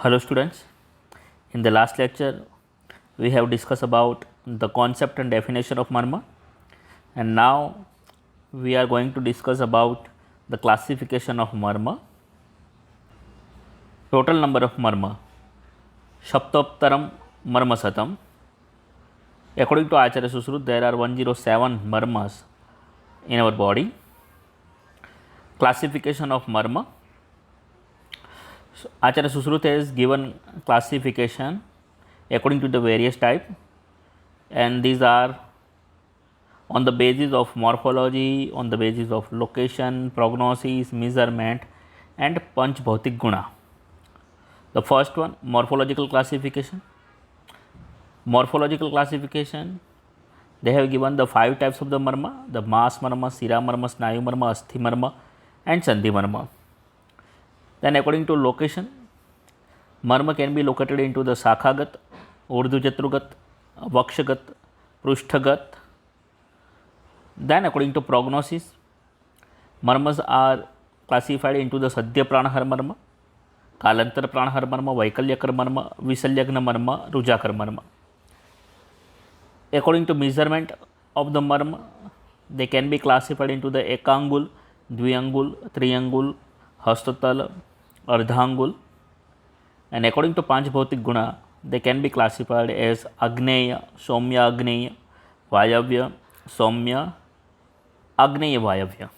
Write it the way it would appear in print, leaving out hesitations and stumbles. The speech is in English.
Hello students, in the last lecture we have discussed about the concept and definition of Marma, and now we are going to discuss about the classification of Marma. Total number of Marma, Shaptoptaram Marmasatam. According to Acharya Sushrut, there are 107 Marmas in our body. Classification of Marma. Acharya Sushrut has given classification according to the various type, and these are on the basis of morphology, on the basis of location, prognosis, measurement and Panch Bhautik Guna. The first one, morphological classification. Morphological classification, they have given the 5 types of the Marma: the Mas Marma, Sira Marma, Snayu Marma, Asthi Marma and Sandhi Marma. Then according to location, Marma can be located into the Sakhagat, Urdhvajatrugat, Vakshagat, Prushtagat. Then according to prognosis, Marmas are classified into the Sadhya Pranahar Marma, Kalantar Pranahar Marma, Vaikalyakar Marma, Visalyagna Marma, Rujakar Marma. According to measurement of the Marma, they can be classified into the Ekangul, Dviangul, Triangul, Hastatal, Ardhangul, and according to Panch Bhautik Guna, they can be classified as Agneya, Somya Agneya, Vayavya, Somya, Agneya Vayavya.